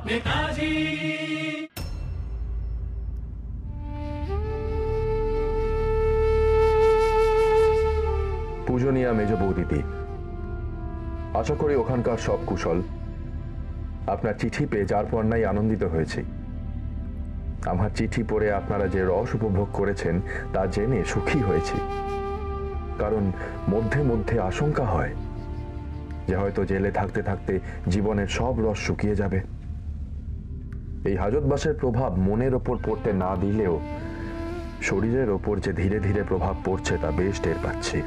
পূজনীয়া মেজ বৌদিদি, আশা করি ওখানকার সব কুশল। আপনার চিঠি পেয়ে যার পর নাই আনন্দিত হয়েছি। আমার চিঠি পড়ে আপনারা যে রস উপভোগ করেছেন তা জেনে সুখী হয়েছি। কারণ মধ্যে মধ্যে আশঙ্কা হয় যে হয়তো জেলে থাকতে থাকতে জীবনের সব রস শুকিয়ে যাবে। এই হাজতবাসের প্রভাব মনের ওপর পড়তে না দিলেও শরীরের ওপর যে ধীরে ধীরে প্রভাব পড়ছে তা বেশ টের পাচ্ছি।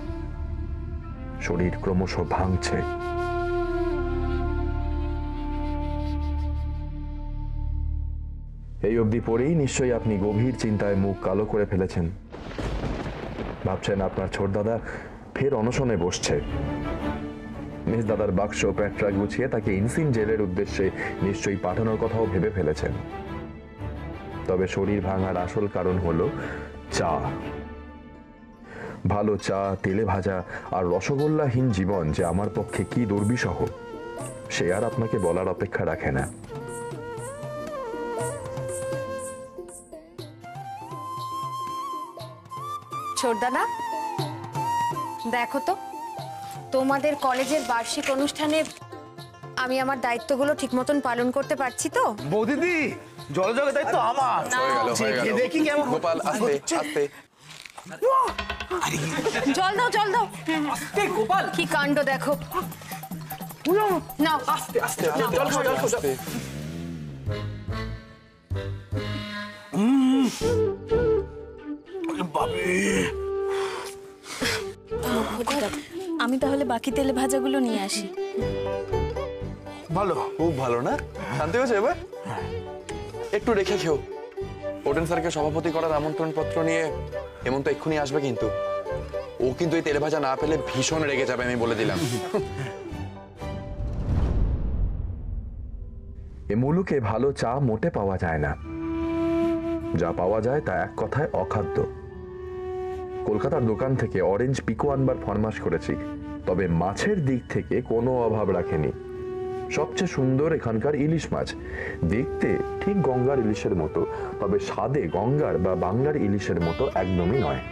শরীর ক্রমশ ভাঙছে। এই অবধি পরেই নিশ্চয়ই আপনি গভীর চিন্তায় মুখ কালো করে ফেলেছেন। ভাবছেন আপনার ছোট দাদা ফের অনশনে বসছে। মেজ দাদার বাক্স প্যাট্রা গুছিয়ে তাকে ইনসিন জেলের উদ্দেশ্যে নিশ্চয়ই পাঠানোর কথাও ভেবে ফেলেছেন। তবে শরীর ভাঙার আসল কারণ হলো চা। ভালো চা, তেলে ভাজা আর রসগোল্লাহীন জীবন যে আমার পক্ষে কি দুর্বিষহ সে আর আপনাকে বলার অপেক্ষা রাখে না। ছোটদাদা, দেখো তো তোমাদের কলেজের বার্ষিক অনুষ্ঠানে আমি আমার দায়িত্বগুলো ঠিক মতন পালন করতে পারছি তো? বৌদিদি, জলযোগের দায়িত্ব আমার। দেখি কেমন। গোপাল, আস্তে আস্তে। জল দাও, জল দাও। গোপাল, কি কাণ্ড দেখো। নাও, আস্তে আস্তে জল খাও, জল খাও। আমি তাহলে বাকি তেলে ভাজাগুলো নিয়ে আসি। ভালো, খুব ভালো না? শান্তি হয়েছে এবার? একটু রেখে খেও। ওটেন স্যারকে সভাপতি করার আমন্ত্রণ পত্র নিয়ে হেমন্ত এক্ষুনি আসবে, কিন্তু ও কিন্তু এই তেলে ভাজা না পেলে ভীষণ রেগে যাবে, আমি বলে দিলাম। এ মুলুকে ভালো চা মোটে পাওয়া যায় না। যা পাওয়া যায় তা এক কথায় অখাদ্য। কলকাতার দোকান থেকে অরেঞ্জ পিকো আনবার ফরমাশ করেছি, তবে মাছের দিক থেকে কোনো অভাব রাখেনি। সবচেয়ে সুন্দর এখানকার ইলিশ মাছ। দেখতে ঠিক গঙ্গার ইলিশের মতো, তবে স্বাদে গঙ্গার বা বাংলার ইলিশের মতো একদমই নয়।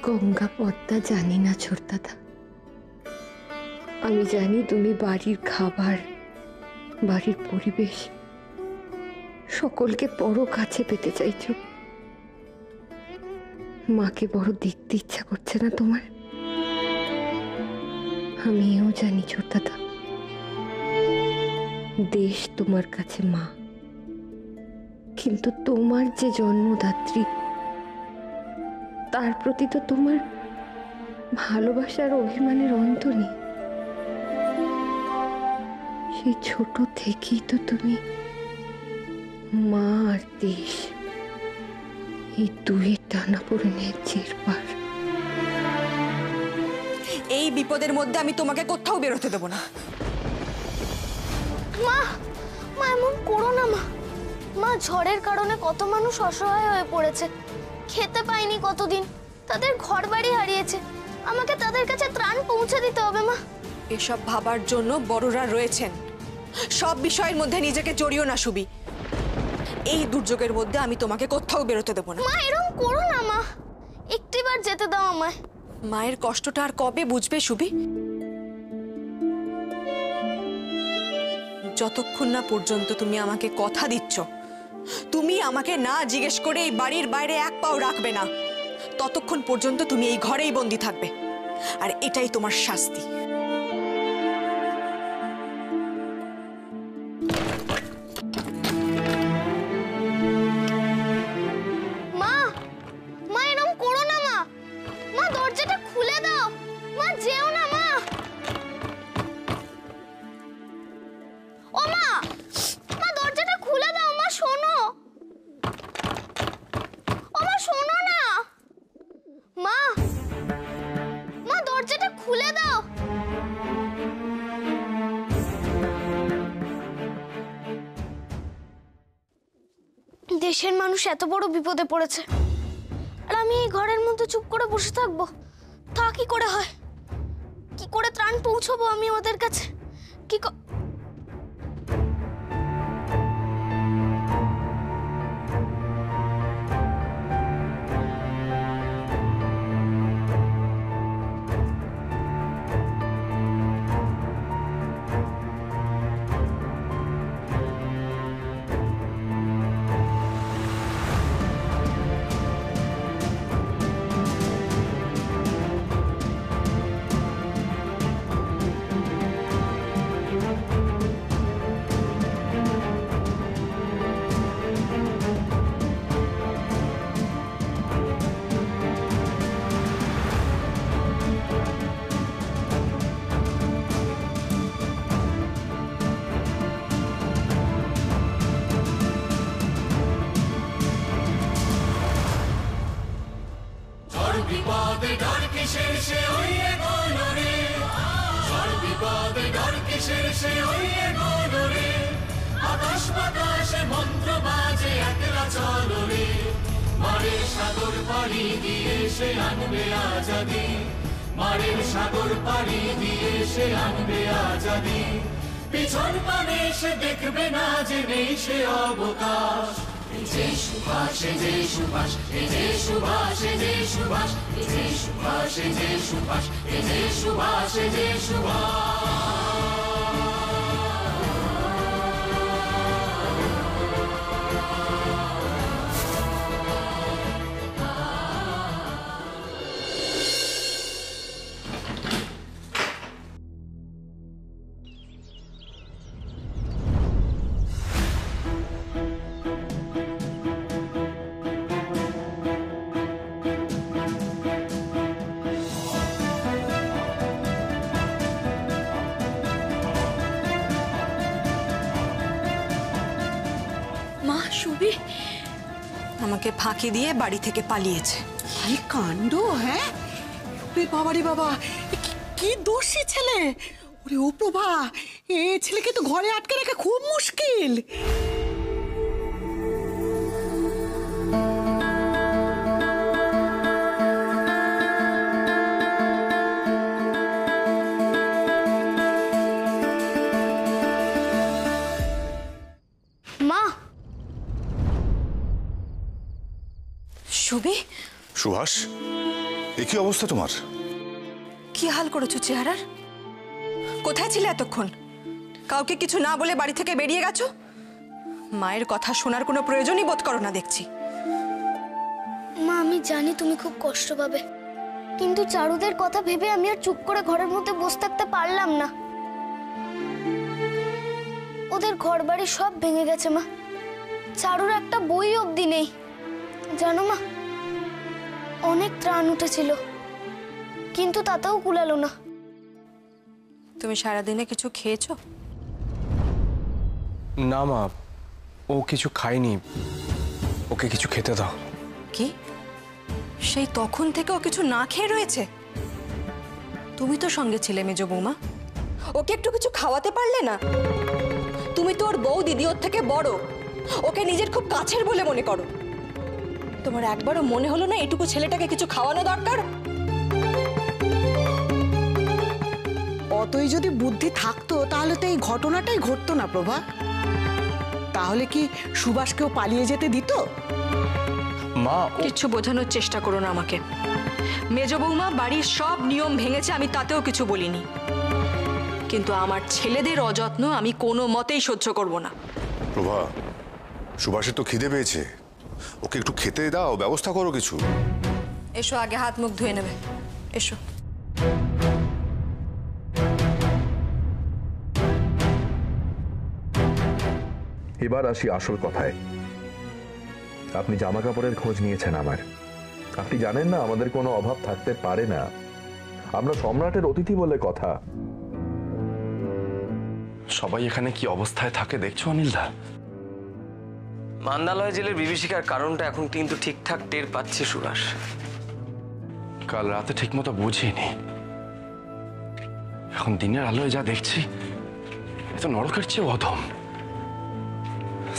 গঙ্গা পদ্মা জানি না ছোটদাদা, আমি জানি তুমি বাড়ির খাবার, বাড়ির পরিবেশ সকলকে বড় কাছে পেতে চাইছো। মাকে বড় দেখতে ইচ্ছা করছে না তোমার? আমিও জানি ছোটদাদা, দেশ তোমার কাছে মা, কিন্তু তোমার যে জন্মদাত্রী তার প্রতি তো তোমার ভালোবাসার অভিমানের অন্ত নেই। সেই ছোট থেকেই তো তুমি মা আর দেশ এই দুয়ের টানাপোড়েনের জেরবার। এই বিপদের মধ্যে আমি তোমাকে কোথাও বেরোতে দেবো না। মা, মা এমন করো না মা। মা, ঝড়ের কারণে কত মানুষ অসহায় হয়ে পড়েছে, খেতে পায়নি কতদিন, তাদের ঘর বাড়ি হারিয়েছে। আমাকে তাদের কাছে ত্রাণ পৌঁছে দিতে হবে মা। এসব ভাবার জন্য বড়রা রয়েছেন। সব বিষয়ের মধ্যে নিজেকে জড়িও না সুবি। এই দুর্যোগের মধ্যে আমি তোমাকে কোথাও বেরোতে দেবো না। মা, এরকম করো না মা, একটিবার যেতে দাও আমায়। মায়ের কষ্টটা আর কবে বুঝবে সুবি? যতক্ষণ না পর্যন্ত তুমি আমাকে কথা দিচ্ছ তুমি আমাকে না জিজ্ঞেস করে এই বাড়ির বাইরে এক পাও রাখবে না, ততক্ষণ পর্যন্ত তুমি এই ঘরেই বন্দি থাকবে, আর এটাই তোমার শাস্তি। মা, মা এরকম করো না মা। মা, দরজাটা খুলে দাও। মা, যেও না মা। ও মা, মা দরজাটা খুলে দাও। মা শোনো, ও মা শোনো না। মা, মা দরজাটা খুলে দাও। দেশের মানুষ এত বড় বিপদে পড়েছে, আর আমি এই ঘরের মধ্যে চুপ করে বসে থাকবো? তা কি করে হয়? কি করে ত্রাণ পৌঁছবো আমি ওদের কাছে? কি আকাশ বাতাসে মন্ত্র বাজে একলা চলো রে, মারের সাগর পাড়ি দিয়ে সে আনবে আজাদি, মারের সাগর পাড়ি দিয়ে সে আনবে আজাদি। পিছন পানে সে দেখবে না যে নেই সে অবকাশ। এই যে সুভাষ, এই যে সুভাষ, এই যে সুভাষ, এই যে সুভাষ, এই যে সুভাষ, এই যে সুভাষ, এই যে সুভাষ, এই যে সুভাষ। মা, সুবি আমাকে ফাঁকি দিয়ে বাড়ি থেকে পালিয়েছে। কি কাণ্ড! হ্যাঁ রে বাবা, রে বাবা, কি দোষী ছেলে! ওরে ও প্রভা, এ ছেলেকে তো ঘরে আটকে রাখা খুব মুশকিল। মা, সুবি, সুভাষ, এ কি অবস্থা তোমার? কি হাল করেছো চেহারার? কোথায় ছিলে এতক্ষণ? কাউকে কিছু না বলে বাড়ি থেকে বেরিয়ে গেছো? মায়ের কথা শোনার কোনো প্রয়োজনই বোধ করো না দেখছি। মা আমি জানি তুমি খুব কষ্ট পাবে, কিন্তু চারুদের কথা ভেবে আমি আর চুপ করে ঘরের মধ্যে বসে থাকতে পারলাম না। ওদের ঘরবাড়ি সব ভেঙে গেছে মা, চারুর একটা বই অবধি নেই। জানো মা, অনেক ত্রাণ উঠেছিল, কিন্তু তাতেও কুলালো না। তুমি সারাদিনে কিছু খেয়েছো? না মা, ও কিছু খায়নি, ওকে কিছু খেতে দাও। কি? সেই তখন থেকে ও কিছু না খেয়ে রয়েছে? তুমি তো সঙ্গে ছিলে মেজো বৌমা, ওকে একটু কিছু খাওয়াতে পারলে না? তুমি তো ওর বউ দিদি, ওর থেকে বড়, ওকে নিজের খুব কাছের বলে মনে করো। তোমার একবারও মনে হলো না এটুকু ছেলেটাকে কিছু খাওয়ানো দরকার? অতই যদি বুদ্ধি থাকতো তাহলে তো এই ঘটনাটাই ঘটতো না প্রভা। তাহলে কি সুভাষকেও পালিয়ে যেতে দিত? মা, কিচ্ছু বোঝানোর চেষ্টা করো না আমাকে। মেজো বৌমা বাড়ির সব নিয়ম ভেঙেছে, আমি তাতেও কিছু বলিনি, কিন্তু আমার ছেলেদের অযত্ন আমি কোনো মতেই সহ্য করব না। প্রভা, সুভাষের তো খিদে পেয়েছে, ওকে একটু খেতে দাও, ব্যবস্থা করো কিছু। এসো, আগে হাত মুখ ধুয়ে নেবে, এসো। এবার আসি আসল কথায়। আপনি জামা কাপড়ের খোঁজ নিয়েছেন আমার। আপনি জানেন না আমাদের কোনো অভাব থাকতে পারে না, আমরা সম্রাটের অতিথি বলে কথা। সবাই এখানে কি অবস্থায় থাকে দেখছো অনিলদা? মান্দালয় জেলের বিভীষিকার কারণটা এখন কিন্তু ঠিকঠাক টের পাচ্ছি সুভাষ। কাল রাতে ঠিক মতো বুঝিনি, এখন দিনের আলোয় যা দেখছি এ তো নরকের চেয়ে অধম।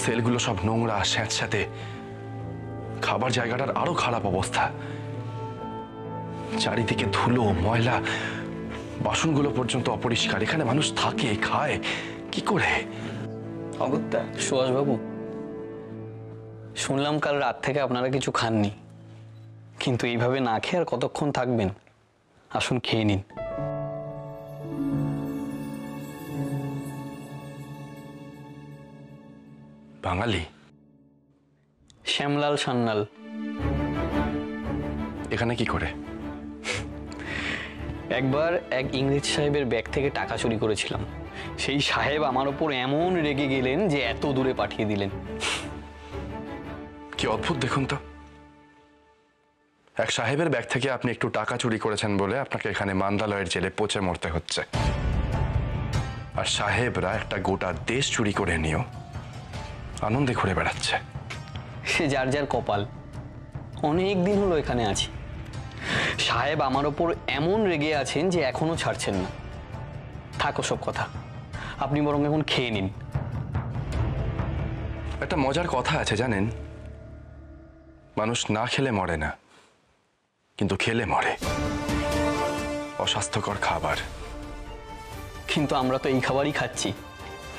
সেলগুলো সব নোংরা, স্যাঁতস্যাঁতে, খাবার জায়গাটার আরো খারাপ অবস্থা। চারিদিকে ধুলো ময়লা, বাসনগুলো পর্যন্ত অপরিষ্কার। এখানে মানুষ থাকে, খায় কি করে? অগত্যা সুভাষবাবু, শুনলাম কাল রাত থেকে আপনারা কিছু খাননি, কিন্তু এইভাবে না খেয়ে আর কতক্ষণ থাকবেন? আসুন খেয়ে নিন। বাঙালি? শ্যামলাল সান্যাল। এখানে কি করে? একবার এক ইংরেজ সাহেবের ব্যাগ থেকে টাকা চুরি করেছিলাম। সেই সাহেব আমার ওপর এমন রেগে গেলেন যে এত দূরে পাঠিয়ে দিলেন। কি অদ্ভুত দেখুন তো, এক সাহেবের ব্যাগ থেকে আপনি একটু টাকা চুরি করেছেন বলে আপনাকে এখানে মান্দালয়ের জেলে পচে মরতে হচ্ছে, আর সাহেবরা একটা গোটা দেশ চুরি করে নিয়েও আনন্দে ঘুরে বেড়াচ্ছে। সে যার যার কপাল। অনেক দিন হলো এখানে আছি। সাহেব আমার ওপর এমন রেগে আছেন যে এখনো ছাড়ছেন না। থাকো সব কথা, আপনি বরং এখন খেয়ে নিন। একটা মজার কথা আছে জানেন, মানুষ না খেলে মরে না, কিন্তু খেলে মরে। অস্বাস্থ্যকর খাবার। কিন্তু আমরা তো এই খাবারই খাচ্ছি,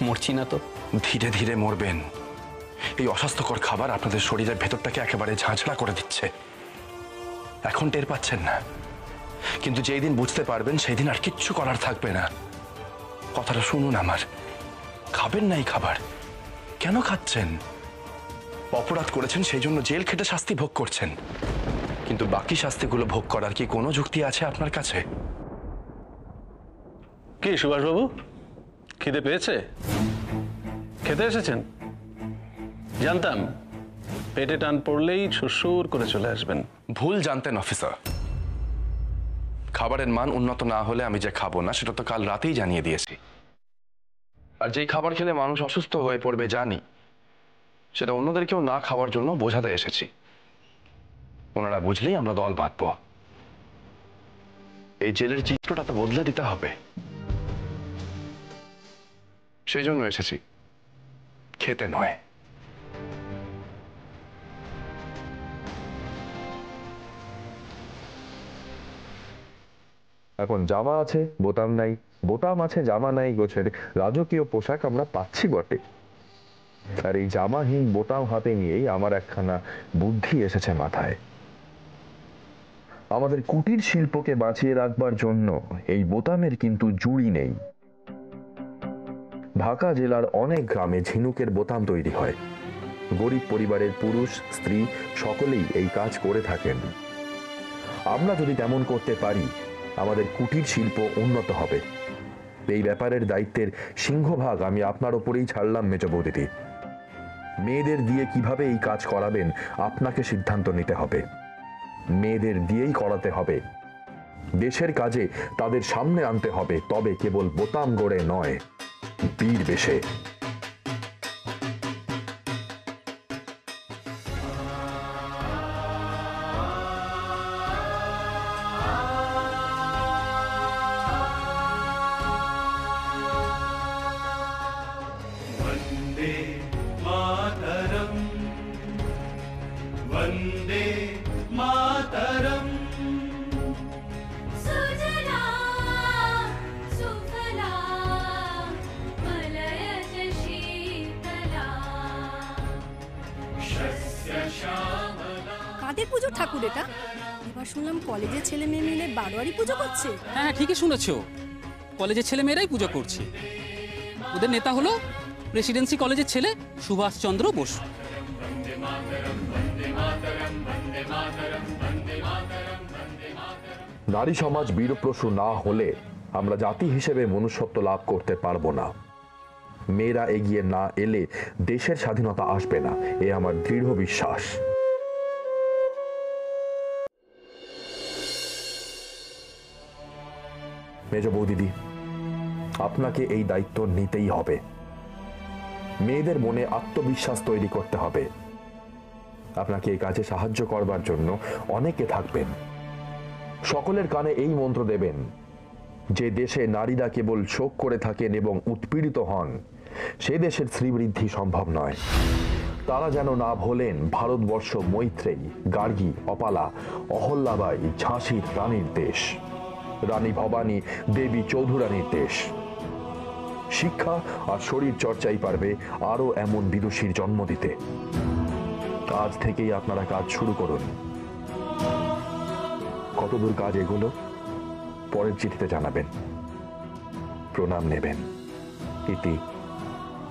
মরছি না তো। ধীরে ধীরে মরবেন। এই অস্বাস্থ্যকর খাবার আপনাদের শরীরের ভেতরটাকে একেবারে ঝাঁঝরা করে দিচ্ছে। এখন টের পাচ্ছেন না, কিন্তু যেই দিন বুঝতে পারবেন সেই দিন আর কিচ্ছু করার থাকবে না। কথাটা শুনুন আমার, খাবেন না এই খাবার। কেন খাচ্ছেন? অপরাধ করেছেন সেই জন্য জেল খেটে শাস্তি ভোগ করছেন, কিন্তু বাকি শাস্তিগুলো ভোগ করার কি কোনো যুক্তি আছে আপনার কাছে? কি সুভাষবাবু, খিদে পেয়েছে? খেতে এসেছেন? জানতাম পেটে টান পড়লেই সুর করে চলে আসবেন। ভুল জানতেন অফিসার। খাবারের মান উন্নত না হলে আমি যে খাবো না সেটা তো কাল রাতেই জানিয়ে দিয়েছি। আর যেই খাবার খেলে মানুষ অসুস্থ হয়ে পড়বে জানি, সেটা অন্যদেরকেও না খাওয়ার জন্য বোঝাতে এসেছি। ওনারা বুঝলেই আমরা দল বাঁধবো। এই জেলের চিত্রটা তো বদলে দিতে হবে, সেই জন্য এসেছি, খেতে নয়। এখন জামা আছে বোতাম নাই, বোতাম আছে জামা নাই, গোছের রাজকীয় পোশাক আমরা পাচ্ছি বটে। আর এই জামাহীন বোতাম হাতে নিয়েই আমার একখানা বুদ্ধি এসেছে মাথায়। আমাদের কুটির শিল্পকে বাঁচিয়ে রাখবার জন্য এই বোতামের কিন্তু জুড়ি নেই। ঢাকা জেলার অনেক গ্রামে ঝিনুকের বোতাম তৈরি হয়। গরিব পরিবারের পুরুষ স্ত্রী সকলেই এই কাজ করে থাকেন। আমরা যদি তেমন করতে পারি, আমাদের কুটির শিল্প উন্নত হবে। এই ব্যাপারের দায়িত্বের সিংহভাগ আমি আপনার ওপরেই ছাড়লাম মেজ বৌদিদি। মেয়েদের দিয়ে কিভাবে এই কাজ করাবেন আপনাকে সিদ্ধান্ত নিতে হবে। মেয়েদের দিয়েই করাতে হবে। দেশের কাজে তাদের সামনে আনতে হবে, তবে কেবল বোতাম গড়ে নয়, বীর বেশে। वन्दे मातरम् वन्दे मातरम् सुजला सुफला मलयज शीतला शस्य श्यामला। কাদের পুজো ঠাকুর এটা? এবার শুনলাম কলেজের ছেলে মেয়ে মিলে বারোয়ারি পুজো করছে। হ্যাঁ ঠিকই শুনেছো, কলেজের ছেলে মেয়েরাই পুজো করছে। ওদের নেতা হলো প্রেসিডেন্সি কলেজের ছেলে সুভাষচন্দ্র বসু। নারী সমাজ বীরপ্রসূ না হলে আমরা জাতি হিসেবে মনুষ্যত্ব লাভ করতে পারবো না। মেয়েরা এগিয়ে না এলে দেশের স্বাধীনতা আসবে না, এ আমার দৃঢ় বিশ্বাস। মেজ বৌদিদি, আপনাকে এই দায়িত্ব নিতেই হবে। মেয়েদের মনে আত্মবিশ্বাস তৈরি করতে হবে। আপনাকে এই কাজে সাহায্য করবার জন্য অনেকে থাকবেন। সকলের কানে এই মন্ত্র দেবেন, যে দেশে নারীরা কেবল শোক করে থাকেন এবং উৎপীড়িত হন, সে দেশের শ্রীবৃদ্ধি সম্ভব নয়। তারা যেন না ভোলেন ভারতবর্ষ মৈত্রেয়ী, গার্গী, অপালা, অহল্যাবাই, ঝাঁসির রানীর দেশ, রানী ভবানী দেবী চৌধুরানীর দেশ। শিক্ষা আর শরীর চর্চাই পারবে আরো এমন বিদুষীর জন্ম দিতে। আজ থেকেই আপনারা কাজ শুরু করুন। কতদূর কাজ এগুলো পরের চিঠিতে জানাবেন। প্রণাম নেবেন। ইতি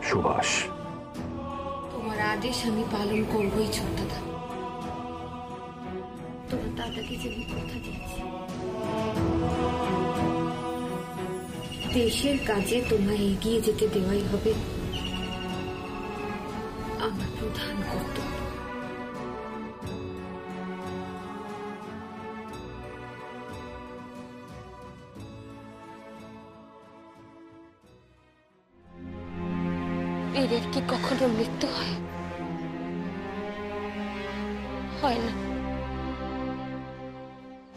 সুভাষ। তোমার আদেশ আমি পালন করবই ছোট দাদা। তোমার দাদাকে যে আমি কথা দিয়েছি, দেশের কাজে তোমায় এগিয়ে যেতে দেওয়াই হবে আমার প্রধান কর্তব্য। বীরের কি কখনো মৃত্যু হয়? হয় না।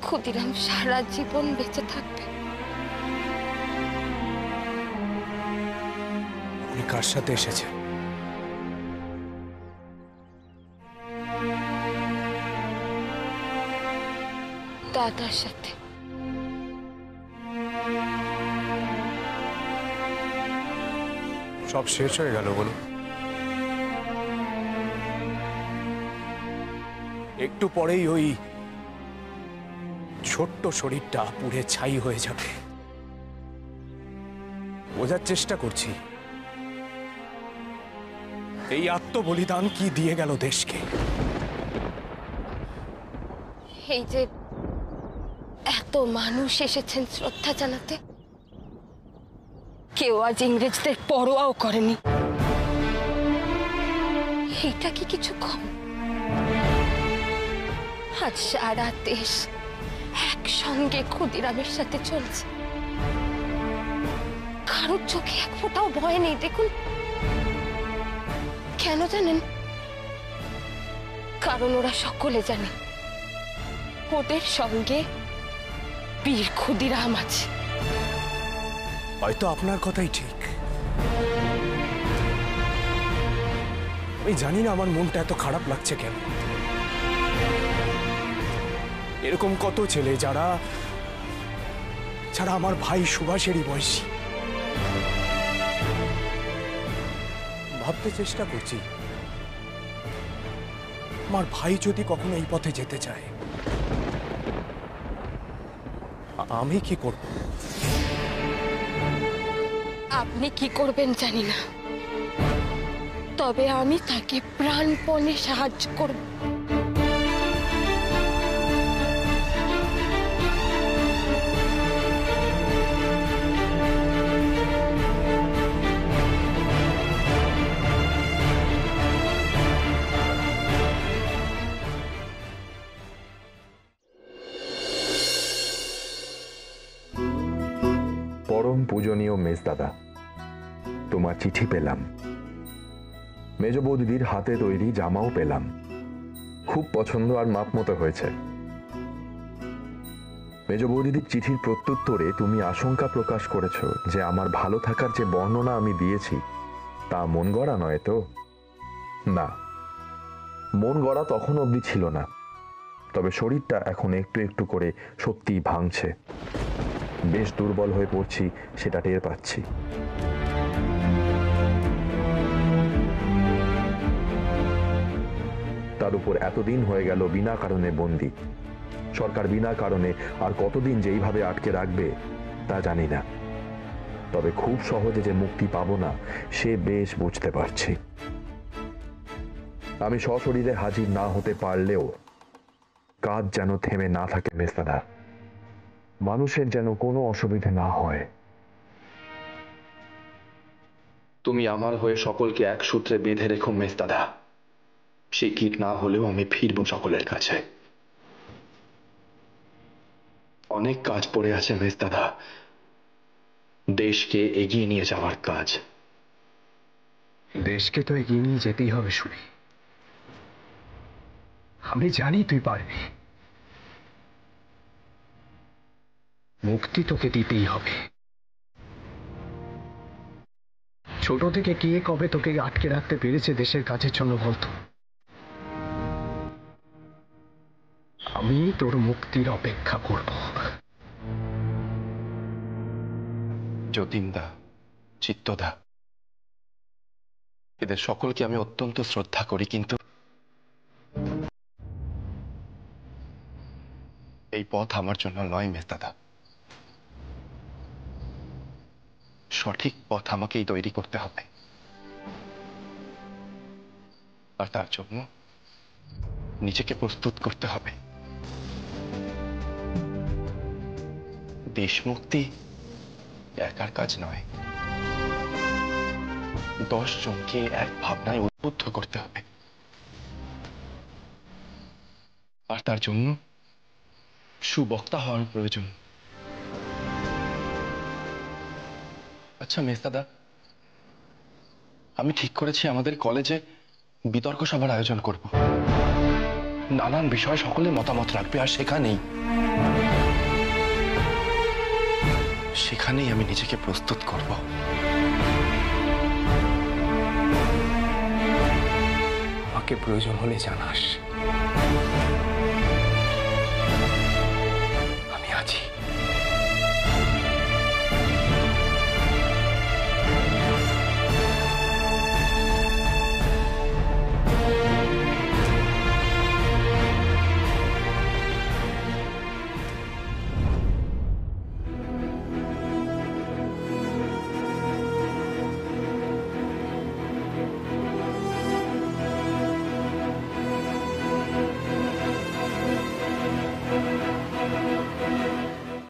ক্ষুদিরাম সারা জীবন বেঁচে থাকবে। উনি কার সাথে এসেছে? দাদার সাথে। সব শেষ হয়ে গেল বলো? একটু পরেই ওই ছোট্ট শরীরটা পুড়ে ছাই হয়ে যাবে। বোঝার চেষ্টা করছি এই আত্মবলিদান কি দিয়ে গেল দেশকে। এই যে এত মানুষ এসেছেন শ্রদ্ধা জানাতে, কেউ আজ ইংরেজদের পরোয়াও করেনি। এটা কি কিছু কম? আজ সারা দেশ একসঙ্গে ক্ষুদিরামের সাথে চলছে। কারোর চোখে এক ফোঁটাও ভয় নেই। দেখুন কেন জানেন? কারণ ওরা সকলে জানে ওদের সঙ্গে বীর ক্ষুদিরাম আছে। হয়তো আপনার কথাই ঠিক। আমি জানি না আমার মনটা এত খারাপ লাগছে কেন। এরকম কত ছেলে যারা আমার ভাই সুভাষেরই বয়সী। ভাবতে চেষ্টা করছি আমার ভাই যদি কখনো এই পথে যেতে চায় আমি কি করব? আপনি কি করবেন জানি না, তবে আমি তাকে প্রাণপণে সাহায্য করব। পরম পূজনীয় মেজদাদা, তোমার চিঠি পেলাম। মেজ বৌদিদির হাতে তৈরি জামাও পেলাম। খুব পছন্দ আর মাপ মতো হয়েছে। মেজ বৌদিদির চিঠির প্রত্যুত্তরে তুমি আশঙ্কা প্রকাশ করেছ যে আমার ভালো থাকার যে বর্ণনা আমি দিয়েছি তা মন গড়া নয় তো? না, মন গড়া তখন অবধি ছিল না। তবে শরীরটা এখন একটু একটু করে সত্যিই ভাঙছে। বেশ দুর্বল হয়ে পড়ছি, সেটা টের পাচ্ছি। তার উপর এতদিন হয়ে গেল বিনা কারণে বন্দী। সরকার বিনা কারণে আর কতদিন যে এইভাবে আটকে রাখবে তা জানি না। তবে খুব সহজে যে মুক্তি পাবো না সে বেশ বুঝতে পারছি। আমি সশরীরে হাজির না হতে পারলেও কাজ যেন থেমে না থাকে মেজদাদা। মানুষের যেন কোনো অসুবিধে না হয়। তুমি আমার হয়ে সকলকে এক সূত্রে বেঁধে রেখো মেজদাদা। সেই কীট না হলেও আমি ফিরব সকলের কাছে। অনেক কাজ পড়ে আছে মেজদাদা, দেশকে এগিয়ে নিয়ে যাওয়ার কাজ। দেশকে তো এগিয়ে নিয়ে যেতেই হবে শুনি। আমি জানি তুই পারবি। মুক্তি তোকে দিতেই হবে। ছোট থেকে কে কবে তোকে আটকে রাখতে পেরেছে দেশের কাজের জন্য বলতো? আমি তোর মুক্তির অপেক্ষা করব। যতীনদা, চিত্তদা, এদের সকলকে আমি অত্যন্ত শ্রদ্ধা করি, কিন্তু এই পথ আমার জন্য নয় মেজদাদা। সঠিক পথ আমাকেই তৈরি করতে হবে, আর তার জন্য নিজেকে প্রস্তুত করতে হবে। দেশ মুক্তি একার কাজ নয়, 10 জনকে এক ভাবনায় উদ্বুদ্ধ করতে হবে, আর তার জন্য সুবক্তা হওয়ার প্রয়োজন। আচ্ছা মেজদাদা, আমি ঠিক করেছি আমাদের কলেজে বিতর্ক সভার আয়োজন করব। নানান বিষয়ে সকলে মতামত রাখবে, আর সেখানেই আমি নিজেকে প্রস্তুত করব। আমাকে প্রয়োজন হলে জানাস।